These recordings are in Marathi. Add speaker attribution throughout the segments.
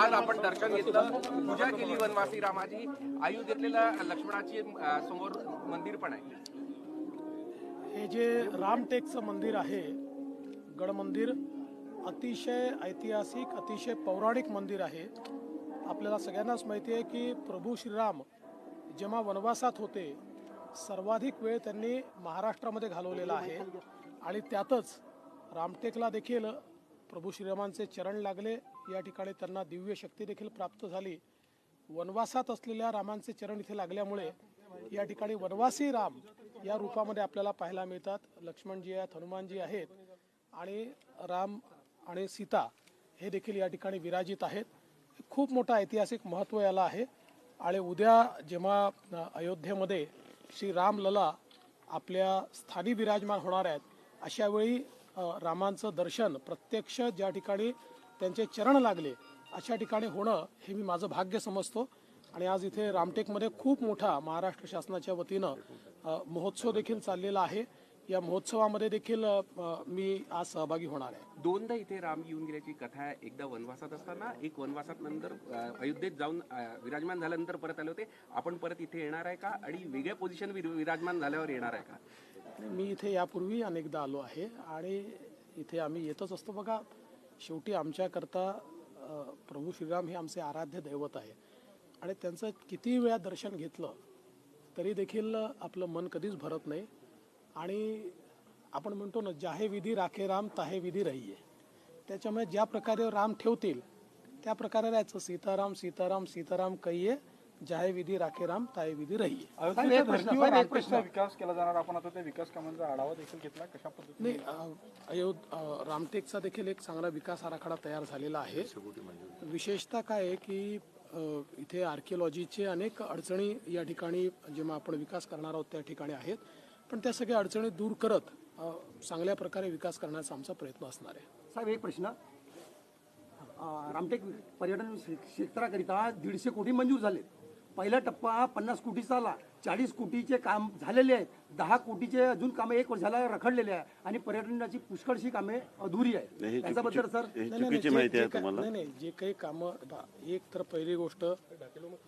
Speaker 1: आज आपण दर्शन घेतलं, पूजा केली वनवासी रामाची, आयु घेतलेलं लक्ष्मणाची समोर मंदिर पण आहे.
Speaker 2: हे जे रामटेकचं मंदिर आहे, गड मंदिर, अतिशय ऐतिहासिक, अतिशय पौराणिक मंदिर आहे. आपल्याला सगळ्यांनाच माहिती आहे की प्रभू श्रीराम जेव्हा वनवासात होते, सर्वाधिक वेळ त्यांनी महाराष्ट्रामध्ये घालवलेला आहे आणि त्यातच रामटेकला देखील प्रभू श्रीरामांचे चरण लागले. या ठिकाणी त्यांना दिव्य शक्ती देखील प्राप्त झाली. वनवासात असलेल्या रामांचे चरण इथे लागल्यामुळे या ठिकाणी वनवासी राम या रूपामध्ये आपल्याला पाहायला मिळतात. लक्ष्मणजी आहेत, हनुमानजी आहेत आणि राम आणि सीता हे देखील या ठिकाणी विराजित आहेत. खूप मोठा ऐतिहासिक महत्त्व याला आहे. आणि उद्या जेव्हा अयोध्येमध्ये श्री रामलला आपल्या स्थानी विराजमान होणार आहेत, अशावेळी रामांचं दर्शन प्रत्यक्ष ज्या ठिकाणी त्यांचे चरण लागले अशा ठिकाणी होणं हे मी माझं भाग्य समजतो. आणि आज इथे रामटेकमध्ये खूप मोठा महाराष्ट्र शासनाच्या वतीनं महोत्सव देखील चाललेला आहे. या महोत्सवामध्ये देखील मी आज सहभागी होणार आहे.
Speaker 1: दोनदा इथे राम येऊन गेल्याची कथा आहे. एकदा वनवासात असताना, एक वनवासात नंतर अयोध्येत जाऊन विराजमान झाल्यानंतर परत आले होते. आपण परत इथे येणार आहे का आणि वेगळ्या पोझिशन विराजमान झाल्यावर येणार आहे का?
Speaker 2: मी इथे यापूर्वी अनेकदा आलो आहे आणि इथे आम्ही येतच असतो. बघा, शेवटी आमच्याकरता प्रभू श्रीराम हे आमचे आराध्य दैवत आहे आणि त्यांचं किती वेळा दर्शन घेतलं तरी देखील आपलं मन कधीच भरत नाही. आणि आपण म्हणतो ना, जाहे विधी राखे राम ताहे विधी रहिये. त्याच्यामुळे ज्या प्रकारे राम ठेवतील त्या प्रकारे राहायचं. सीताराम सीताराम सीताराम कहिये, जाहे विधी राखे राम ताहे विधी रहिये.
Speaker 3: विकास केला जाणार, आपण आता त्या विकास कामांचा आढावा देखील घेतला, कशा पद्धतीने?
Speaker 2: रामटेकचा देखील एक चांगला विकास आराखडा तयार झालेला आहे. विशेषतः काय आहे की इथे आर्किओलॉजीचे अनेक अडचणी या ठिकाणी जेव्हा आपण विकास करणार आहोत त्या ठिकाणी आहेत, पण त्या सगळ्या अडचणी दूर करत चांगल्या प्रकारे विकास करण्याचा आमचा प्रयत्न असणार आहे.
Speaker 4: साहेब, एक प्रश्न. रामटेक पर्यटन क्षेत्राकरिता 150 कोटी मंजूर झाले. पहिला टप्पा 50 कोटीचा आला, 40 कोटीचे काम झालेले आहेत, 10 कोटीचे अजून कामे 1 वर्षाला रखडलेले आहे आणि पर्यटनाची पुष्कळशी कामे अधुरी आहे. त्याच्याबद्दल सर
Speaker 2: नाही, जे काही कामं, एक तर पहिली गोष्ट,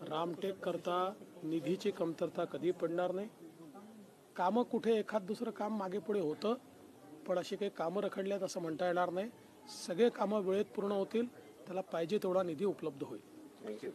Speaker 2: रामटेक करता निधीची कमतरता कधी पडणार नाही. कामं कुठे एखाद दुसरं काम मागे पुढे होतं, पण अशी काही कामं रखडल्यात असं म्हणता येणार नाही. सगळे कामं वेळेत पूर्ण होतील, त्याला पाहिजे तेवढा निधी उपलब्ध होईल.